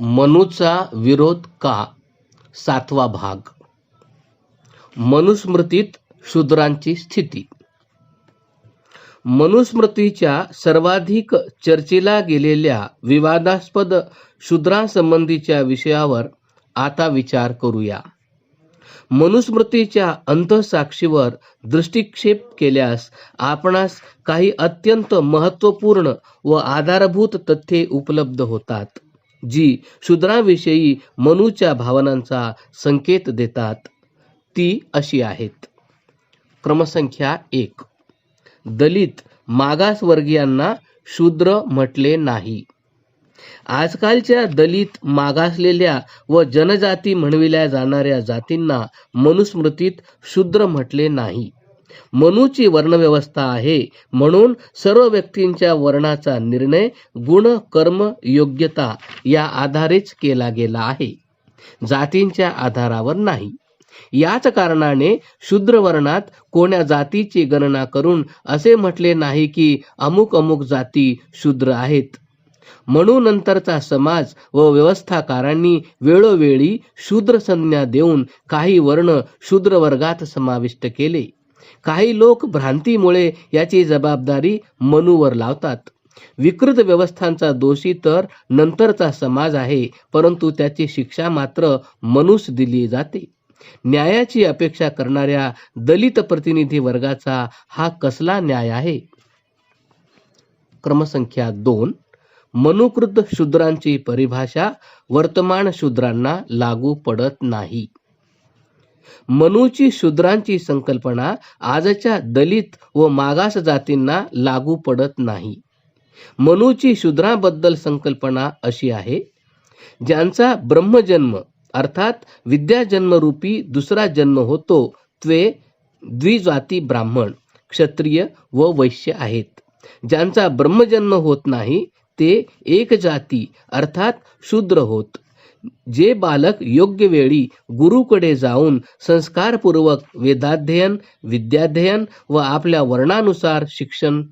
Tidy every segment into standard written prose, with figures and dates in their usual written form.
मनूचा विरोध का? 7वा भाग. मनुस्मृतीत शूद्रांची स्थिती. मनुस्मृतीच्या सर्वाधिक चर्चिला गेलेल्या विवादास्पद शूद्रांसंबंधीच्या विषयावर आता विचार करूया. मनुस्मृतीच्या अंतःसाक्षीवर दृष्टिक्षेप केल्यास आपणास काही अत्यंत महत्त्वपूर्ण व आधारभूत तथ्ये उपलब्ध होतात, जी शूद्रांविषयी मनूच्या भावनांचा संकेत देतात. ती अशी आहेत. क्रमसंख्या 1. दलित मागासवर्गीयांना शूद्र म्हटले नाही. आजकालच्या दलित, मागासलेल्या व जनजाती म्हणविल्या जाणाऱ्या जातींना मनुस्मृतीत शूद्र म्हटले नाही. मनूची वर्णव्यवस्था आहे, म्हणून सर्व व्यक्तींच्या वर्णाचा निर्णय गुण, कर्म, योग्यता या आधारेच केला गेला आहे, जातींच्या आधारावर नाही. याच कारणाने शूद्र वर्णात कोण्या जातीची गणना करून असे म्हटले नाही की अमुक अमुक जाती शूद्र आहेत. म्हणून नंतरचा समाज व व्यवस्थाकारांनी वेळोवेळी शूद्र संज्ञा देऊन काही वर्ण शूद्र वर्गात समाविष्ट केले. काही लोक भ्रांतीमुळे याची जबाबदारी मनूवर लावतात. विकृत व्यवस्थांचा दोषी तर नंतरचा समाज आहे, परंतु त्याची शिक्षा मात्र मनूस दिली जाते. न्यायाची अपेक्षा करणाऱ्या दलित प्रतिनिधी वर्गाचा हा कसला न्याय आहे? क्रमसंख्या 2. मनुकृत शूद्रांची परिभाषा वर्तमान शूद्रांना लागू पडत नाही. मनूची शूद्रांची संकल्पना आजच्या दलित व मागास जातींना लागू पडत नाही. मनूची शूद्रांबद्दल संकल्पना अशी आहे. ज्यांचा ब्रह्मजन्म अर्थात विद्याजन्मरूपी दुसरा जन्म होतो ते द्विजाती ब्राह्मण, क्षत्रिय व वैश्य आहेत. ज्यांचा ब्रह्मजन्म होत नाही ते एक जाती अर्थात शूद्र होत. जे बालक योग्य वेळी गुरुकडे जाऊन संस्कारपूर्वक वेदाध्ययन, विद्याध्ययन व आपल्या वर्णानुसार शिक्षण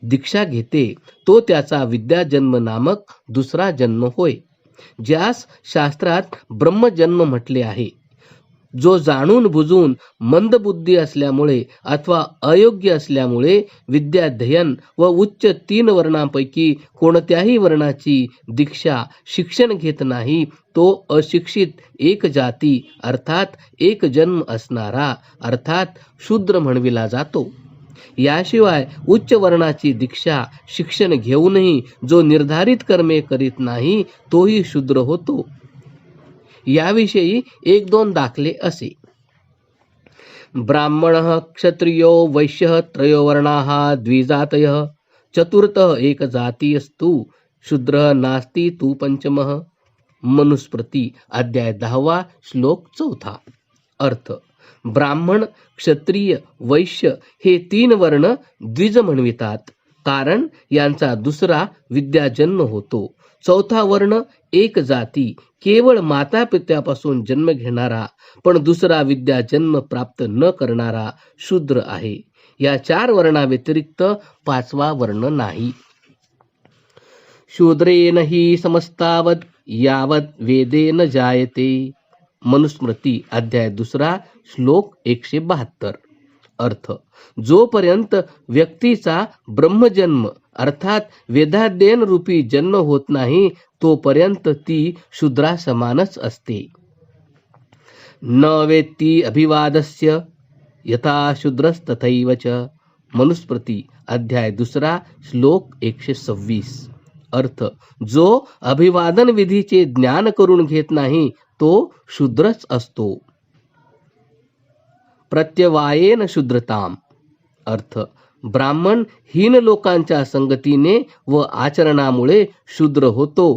दीक्षा घेते, तो त्याचा विद्याजन्म नामक दुसरा जन्म होय, ज्यास शास्त्रात ब्रह्मजन्म म्हटले आहे. जो जाणून बुजून मंदबुद्धी असल्यामुळे अथवा अयोग्य असल्यामुळे विद्याध्ययन व उच्च 3 वर्णांपैकी कोणत्याही वर्णाची दीक्षा शिक्षण घेत नाही, तो अशिक्षित एक जाती अर्थात एक जन्म असणारा अर्थात शूद्र म्हणविला जातो. याशिवाय उच्च वर्णाची दीक्षा शिक्षण घेऊनही जो निर्धारित कर्मे करीत नाही, तोही शूद्र होतो. याविषयी 1-2 दाखले असे. ब्राह्मणः क्षत्रियो वैश्यः त्रयोवर्णाः द्विजातयः चतुर्थः एकजातीयस्तु शूद्रः नास्ति तु पंचमः. मनुस्मृती अध्याय 10 श्लोक 4. अर्थ: ब्राह्मण, क्षत्रिय, वैश्य हे 3 वर्ण द्विज म्हणवितात, कारण यांचा दुसरा विद्याजन्म होतो. चौथा वर्ण एक जाती, केवळ माता पित्यापासून जन्म घेणारा पण दुसरा विद्याजन्म प्राप्त न करणारा शूद्र आहे. या 4 वर्णाव्यतिरिक्त 5वा वर्ण नाही. शूद्रेन हि समस्तावद यावद वेदेन जायते. मनुस्मृती अध्याय 2 श्लोक 172. अर्थ: जोपर्यंत व्यक्तीचा ब्रह्मजन्म अर्थात वेदाध्ययन रूपी जन्म होत नाही, तोपर्यंत ती शूद्रा समानच असते. न वेत्ती अभिवादस्य यथा शूद्रस्तथैव च. मनुस्मृती अध्याय 2 श्लोक 126. अर्थ: जो अभिवादन विधीचे ज्ञान करून घेत नाही, तो शूद्रच असतो. प्रत्यवायेन शूद्रताम. अर्थ: ब्राह्मण हीन लोकांच्या संगतीने व आचरणामुळे शूद्र होतो.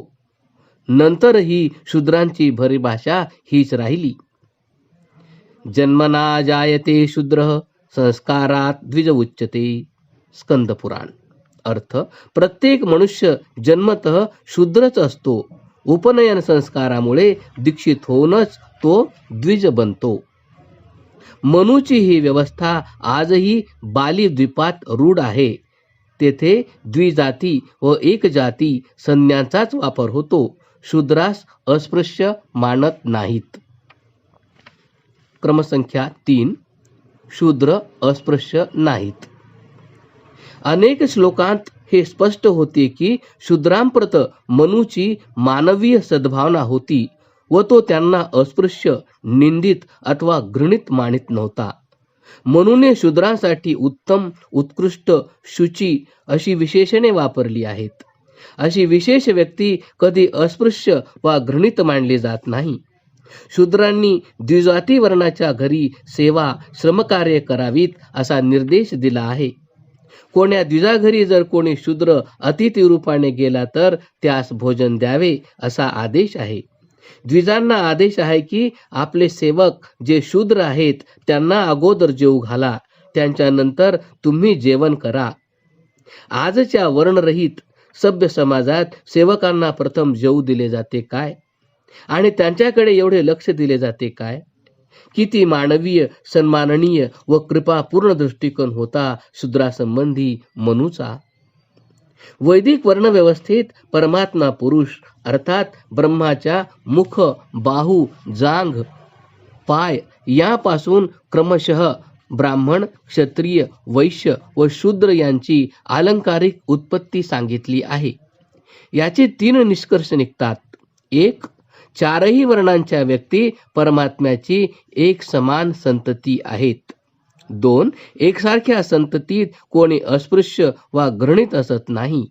नंतरही शूद्रांची परिभाषा हीच राहिली. जन्मना जायते शूद्रः संस्कारात द्विज उच्यते. स्कंद पुराण. अर्थ: प्रत्येक मनुष्य जन्मतः शूद्रच असतो. उपनयन संस्कारामुळे दीक्षित होऊनच तो द्विज बनतो. मनूची ही व्यवस्था आजही बाली द्वीपात रूढ आहे. तेथे द्विजाती व एकजाती संज्ञांचाच वापर होतो. शूद्रास अस्पृश्य मानत नाहीत. क्रमसंख्या 3. शूद्र अस्पृश्य नाहीत. अनेक श्लोकांत हे स्पष्ट होते की शूद्रांप्रत मनूची मानवीय सद्भावना होती व तो त्यांना अस्पृश्य, निंदित अथवा घृणित मानित नव्हता. मनूने शूद्रांसाठी उत्तम, उत्कृष्ट, शुची अशी विशेषणे वापरली आहेत. अशी विशेष व्यक्ती कधी अस्पृश्य वा घृणित मानली जात नाही. शूद्रांनी द्विजाती वर्णाच्या घरी सेवा, श्रमकार्य करावीत असा निर्देश दिला आहे. कोण्या द्विजाघरी जर कोणी शूद्र अतिथी रूपाने गेला तर त्यास भोजन द्यावे असा आदेश आहे. द्विजांना आदेश आहे की आपले सेवक जे शूद्र आहेत त्यांना अगोदर जेवू घाला, त्यांच्यानंतर तुम्ही जेवण करा. आजच्या वर्णरहित सभ्य समाजात सेवकांना प्रथम जेवू दिले जाते काय, आणि त्यांच्याकडे एवढे लक्ष दिले जाते काय? किती मानवीय, सन्माननीय व कृपापूर्ण दृष्टिकोन होता शूद्रासंबंधी मनूचा. वैदिक वर्णव्यवस्थेत परमात्मा पुरुष अर्थात ब्रह्माच्या मुख, बाहू, जांघ, पाय यापासून क्रमशः ब्राह्मण, क्षत्रिय, वैश्य व शूद्र यांची अलंकारिक उत्पत्ती सांगितली आहे. याचे 3 निष्कर्ष निघतात. 1. चारही वर्णांच्या व्यक्ती परमात्म्याची एक समान संतती आहेत. 2. एकसारख्या संततीत कोणी अस्पृश्य वा घृणित असत नाही.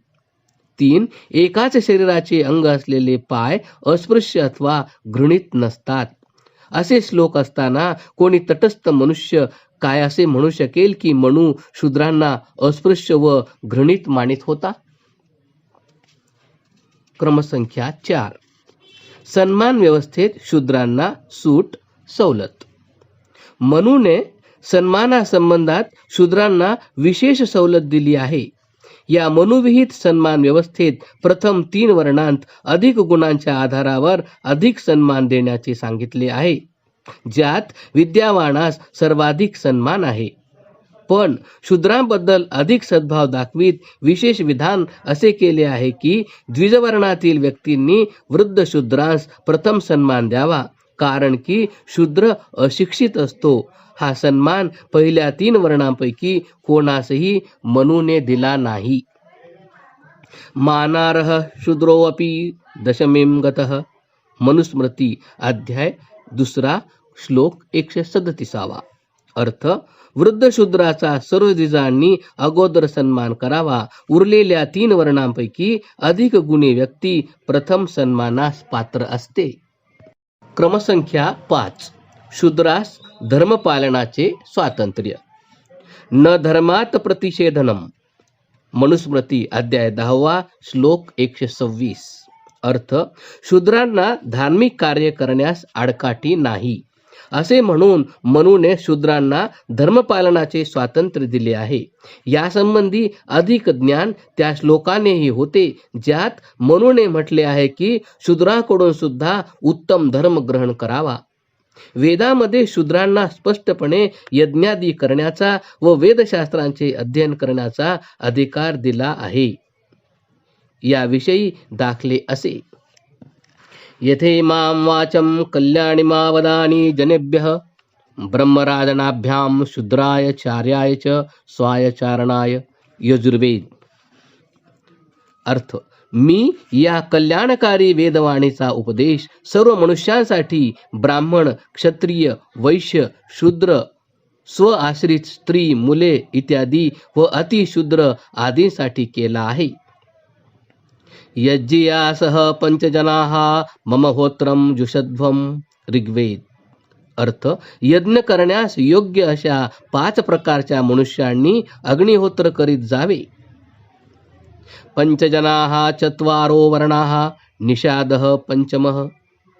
3. एकाच शरीराचे अंग असलेले पाय अस्पृश्य अथवा घृणित नसतात. असे श्लोक असताना कोणी तटस्थ मनुष्य काय असे म्हणू शकेल की मनू शूद्रांना अस्पृश्य व घृणित मानित होता? क्रमसंख्या 4. सन्मान व्यवस्थेत शूद्रांना सूट, सवलत. मनूने सन्मानासंबंधात शूद्रांना विशेष सवलत दिली आहे. या मनुविहित सन्मान व्यवस्थेत प्रथम 3 वर्णांत अधिक गुणांच्या आधारावर अधिक सन्मान देण्याचे सांगितले आहे, ज्यात विद्यावानास सर्वाधिक सन्मान आहे. पण शूद्रांबद्दल अधिक सद्भाव दाखवीत विशेष विधान असे केले आहे की द्विजवर्णातील व्यक्तींनी वृद्ध शूद्रांस प्रथम सन्मान द्यावा, कारण की शूद्र अशिक्षित असतो. हा सन्मान पहिल्या 3 वर्णांपैकी कोणासही मनूने दिला नाही. मानारः शूद्रोऽपि दशमीं गतः. मनुस्मृती अध्याय 2 श्लोक 137. अर्थ: वृद्ध शूद्राचा सर्व द्विजांनी अगोदर सन्मान करावा. उरलेल्या 3 वर्णांपैकी अधिक गुणी व्यक्ती प्रथम सन्मानास पात्र असते. क्रमसंख्या 5. शूद्रास धर्मपालनाचे स्वातंत्र्य. न धर्मात प्रतिषेधनम. मनुस्मृती अध्याय 10 श्लोक 126. अर्थ: शूद्रांना धार्मिक कार्य करण्यास आडकाठी नाही. असे म्हणून मनूने शूद्रांना धर्मपालनाचे स्वातंत्र्य दिले आहे. यासंबंधी अधिक ज्ञान त्या श्लोकानेही होते, ज्यात मनूने म्हटले आहे की शूद्रांकडून सुद्धा उत्तम धर्म ग्रहण करावा. वेदामध्ये शूद्रांना स्पष्टपणे यज्ञादी करण्याचा व वेदशास्त्रांचे अध्ययन करण्याचा अधिकार दिला आहे. याविषयी दाखले असे: यथेमां वाचं कल्याणिमा वदानि जनेभ्यः ब्रह्मराजनाभ्यां शूद्राय चार्याय च स्वायचारणाय. यजुर्वेद. अर्थ: मी या कल्याणकारी वेदवाणीचा उपदेश सर्व मनुष्यांसाठी ब्राह्मण, क्षत्रिय, वैश्य, शूद्र, स्वआश्रित स्त्री, मुले इत्यादी व अतिशूद्र आदींसाठी केला आहे. यज्ञयासः पंचजनाः मम होत्रं जुषध्वं. ऋग्वेद. अर्थ: यज्ञ करण्यास योग्य अशा 5 प्रकारच्या मनुष्यांनी अग्निहोत्र करीत जावे. पंचजनाः चत्वारो वर्णाः निषादः पंचमः.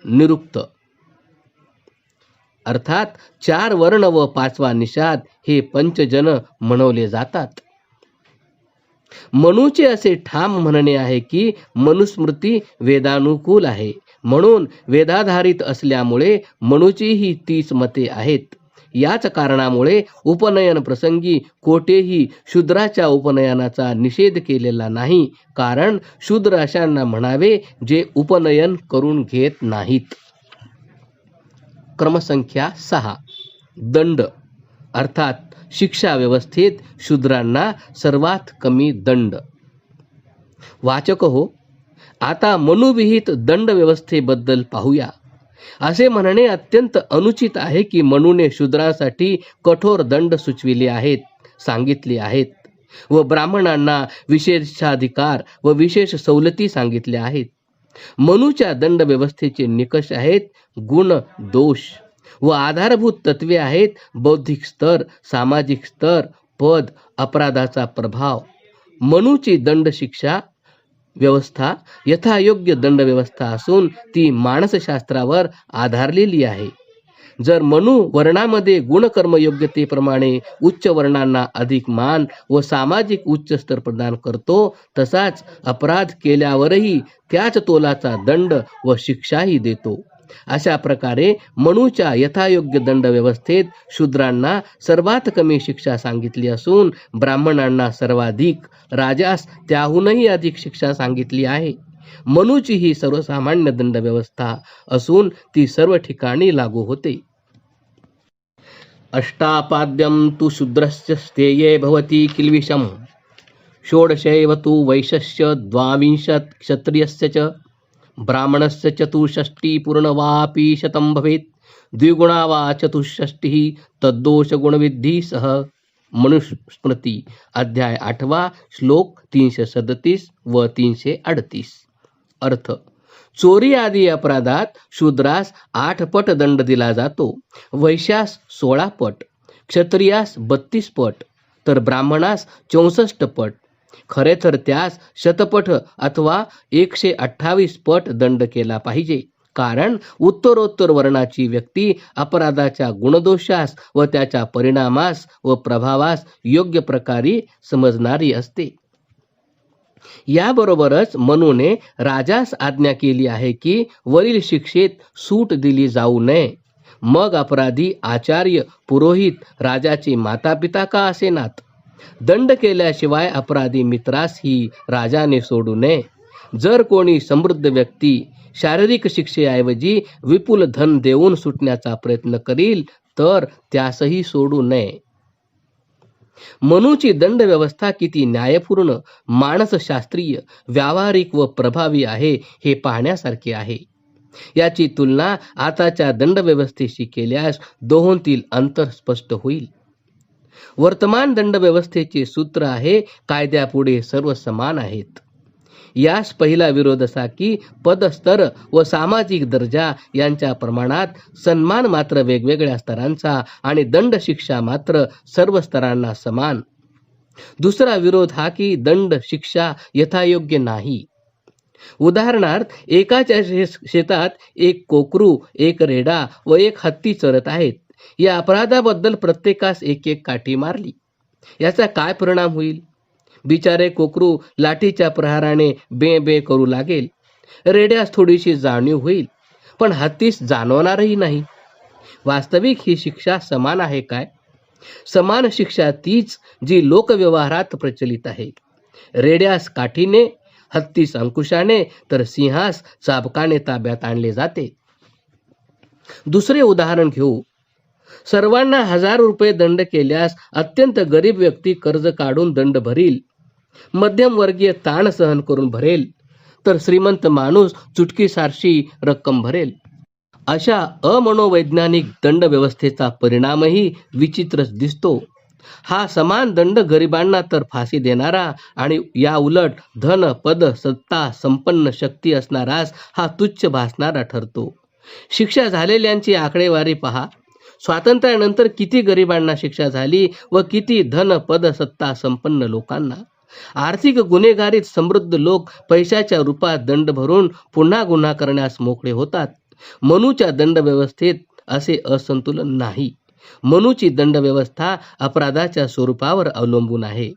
निरुक्त. अर्थात 4 वर्ण व 5वा निषाद हे पंचजन म्हणवले जातात. मनूचे असे ठाम म्हणणे आहे की मनुस्मृती वेदानुकूल आहे, म्हणून वेदाधारित असल्यामुळे मनूचीही तीच मते आहेत. याच कारणामुळे उपनयन प्रसंगी कोठेही शूद्राच्या उपनयनाचा निषेध केलेला नाही, कारण शूद्र अशांना म्हणावे जे उपनयन करून घेत नाहीत. क्रमसंख्या 6. दंड अर्थात शिक्षा व्यवस्थेत शूद्रांना सर्वात कमी दंड. वाचक हो, आता मनुविहित दंड व्यवस्थेबद्दल पाहूया. असे म्हणणे अत्यंत अनुचित आहे की मनुने शूद्रांसाठी कठोर दंड सुचविले आहेत, सांगितले आहेत व ब्राह्मणांना विशेषाधिकार व विशेष सवलती सांगितल्या आहेत. मनुच्या दंड व्यवस्थेचे निकष आहेत गुण, दोष व आधारभूत तत्वे आहेत बौद्धिक स्तर, सामाजिक स्तर, पद, अपराधाचा प्रभाव. मनुची दंड शिक्षा व्यवस्था यथायोग्य दंड व्यवस्था असून ती मानसशास्त्रावर आधारलेली आहे. जर मनु वर्णामध्ये गुणकर्मयोग्यतेप्रमाणे उच्च वर्णांना अधिक मान व सामाजिक उच्च स्तर प्रदान करतो, तसाच अपराध केल्यावरही त्याच तोलाचा दंड व शिक्षाही देतो. अशा प्रकारे मनुच्या यथायोग्य दंड व्यवस्थेत शूद्रांना सर्वात कमी शिक्षा सांगितली असून ब्राह्मणांना सर्वाधिक, राजास त्याहूनही अधिक शिक्षा सांगितली आहे. मनुची ही सर्वसामान्य दंड व्यवस्था असून ती सर्व ठिकाणी लागू होते. अष्टापाद्यं तु शूद्रस्य स्थेये भवति किल्बिषं षोडशैव तु वैश्यस्य द्वाविंशत् क्षत्रियस्य च ब्राह्मणस्य चतुष्षष्टि पूर्णवापि शतं भवेत् द्विगुणा वा चतुष्षष्टिः तद्दोषगुणविद्धि सह. मनुस्मृती अध्याय 8 श्लोक 337 व 338. अर्थ: चोरी आदी अपराधात शूद्रास 8 पट दंड दिला जातो, वैश्यास 16 पट, क्षत्रियास 32 पट तर ब्राह्मणास 64 पट. खरे तर त्यास शतपट अथवा 128 पट दंड केला पाहिजे, कारण उत्तरोत्तर वर्णाची व्यक्ती अपराधाच्या गुणदोषास व त्याच्या परिणामास व प्रभावास योग्य प्रकारे समजणारी असते. याबरोबरच मनुने राजास आज्ञा केली आहे की वरील शिक्षेत सूट दिली जाऊ नये. मग अपराधी आचार्य, पुरोहित, राजाचे मातापिता का असेनात. दंड केल्याशिवाय अपराधी मित्रास ही राजाने सोडू नये. जर कोणी समृद्ध व्यक्ती शारीरिक शिक्षेऐवजी विपुल धन देऊन सुटण्याचा प्रयत्न करील तर त्यासही सोडू नये. मनुची दंड व्यवस्था किती न्यायपूर्ण, मानसशास्त्रीय, व्यावहारिक व प्रभावी आहे हे पाहण्यासारखे आहे. याची तुलना आताच्या दंड व्यवस्थेशी केल्यास दोहोंतील अंतर स्पष्ट होईल. वर्तमान दंड व्यवस्थेचे सूत्र आहे कायद्यापुढे सर्व समान आहेत. यास पहिला विरोध असा की पदस्तर व सामाजिक दर्जा यांच्या प्रमाणात सन्मान मात्र वेगवेगळ्या स्तरांचा आणि दंड शिक्षा मात्र सर्व स्तरांना समान. दुसरा विरोध हा की दंड शिक्षा यथायोग्य नाही. उदाहरणार्थ, एकाच्या शेतात एक कोकरू, एक रेडा व एक हत्ती चरत आहेत. या अपराधाबद्दल प्रत्येकास एक एक काठी मारली. याचा काय परिणाम होईल? बिचारे कोकरू लाठीच्या प्रहाराने बे बे करू लागेल. रेड्यास थोडीशी जाणीव होईल, पण हत्तीस जाणवणारही नाही. वास्तविक ही शिक्षा समान आहे काय? समान शिक्षा तीच जी लोकव्यवहारात प्रचलित आहे. रेड्यास काठीने, हत्तीस अंकुशाने तर सिंहास चाबकाने ताब्यात आणले जाते. दुसरे उदाहरण घेऊ. सर्वांना 1000 रुपये दंड केल्यास अत्यंत गरीब व्यक्ती कर्ज काढून दंड भरील, मध्यमवर्गीय ताण सहन करून भरेल, तर श्रीमंत माणूस चुटकीसारशी रक्कम भरेल. अशा अमनोवैज्ञानिक दंड व्यवस्थेचा परिणामही विचित्रच दिसतो. हा समान दंड गरिबांना तर फाशी देणारा आणि या उलट धन, पद, सत्ता, संपन्न शक्ती असणारास हा तुच्छ भासणारा ठरतो. शिक्षा झालेल्यांची आकडेवारी पहा. स्वातंत्र्यानंतर किती गरिबांना शिक्षा झाली व किती धन, पद, सत्ता संपन्न लोकांना. आर्थिक गुन्हेगारीत समृद्ध लोक पैशाच्या रूपात दंड भरून पुन्हा गुन्हा करण्यास मोकळे होतात. मनुच्या दंड व्यवस्थेत असे असंतुलन नाही. मनुची दंड व्यवस्था अपराधाच्या स्वरूपावर अवलंबून आहे.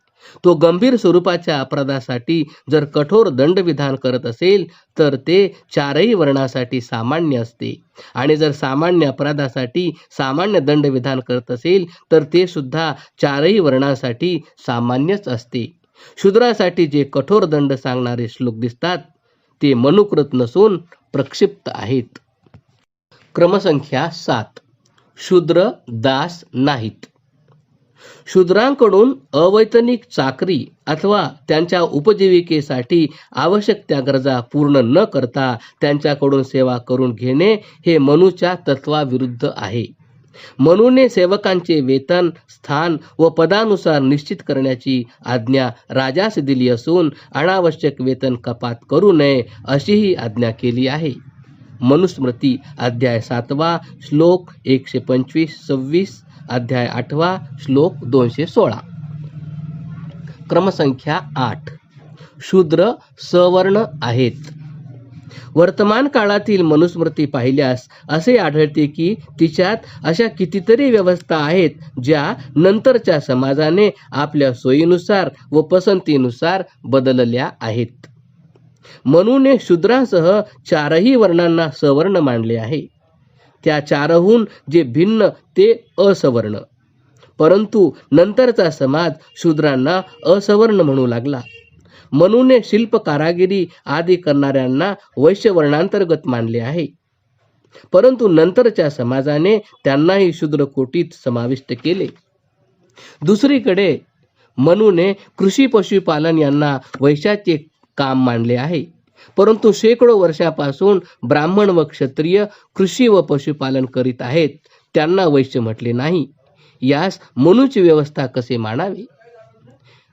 तो गंभीर स्वरूपाच्या अपराधासाठी जर कठोर दंडविधान करत असेल तर ते चारही वर्णासाठी सामान्य असते, आणि जर सामान्य अपराधासाठी सामान्य दंडविधान करत असेल तर ते सुद्धा चारही वर्णासाठी सामान्यच असते. शूद्रासाठी जे कठोर दंड सांगणारे श्लोक दिसतात ते मनुकृत नसून प्रक्षिप्त आहेत. क्रमसंख्या 7. शूद्र दास नाहीत. शूद्रांकडून अवैतनिक चाकरी अथवा त्यांच्या उपजीविकेसाठी आवश्यक त्या गरजा पूर्ण न करता त्यांच्याकडून सेवा करून घेणे हे मनूच्या तत्वाविरुद्ध आहे. मनूने सेवकांचे वेतन, स्थान व पदानुसार निश्चित करण्याची आज्ञा राजास दिली असून अनावश्यक वेतन कपात करू नये अशीही आज्ञा केली आहे. मनुस्मृती अध्याय 7 श्लोक 125-26, अध्याय 8 श्लोक 216. क्रमसंख्या 8. शूद्र सवर्ण आहेत. वर्तमान काळातील मनुस्मृती पाहिल्यास असे आढळते की तिच्यात अशा कितीतरी व्यवस्था आहेत ज्या नंतरच्या समाजाने आपल्या सोयीनुसार व पसंतीनुसार बदलल्या आहेत. मनूने शूद्रांसह चारही वर्णांना सवर्ण मानले आहे. त्या चारहून जे भिन्न ते असवर्ण, परंतु नंतरचा समाज शूद्रांना असवर्ण म्हणू लागला. मनूने शिल्प, कारागिरी आदी करणाऱ्यांना वैश्यवर्णांतर्गत मानले आहे, परंतु नंतरच्या समाजाने त्यांनाही शूद्र कोटीत समाविष्ट केले. दुसरीकडे मनूने कृषी, पशुपालन यांना वैश्याचे काम मानले आहे, परंतु शेकडो वर्षापासून ब्राह्मण व क्षत्रिय कृषी व पशुपालन करीत आहेत, त्यांना वैश्य म्हटले नाही. यास मनूची व्यवस्था कसे मानावे?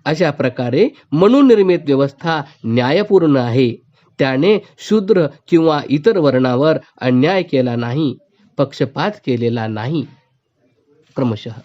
अशा प्रकारे मनुनिर्मित व्यवस्था न्यायपूर्ण आहे. त्याने शूद्र किंवा इतर वर्णावर अन्याय केला नाही, पक्षपात केलेला नाही. क्रमशः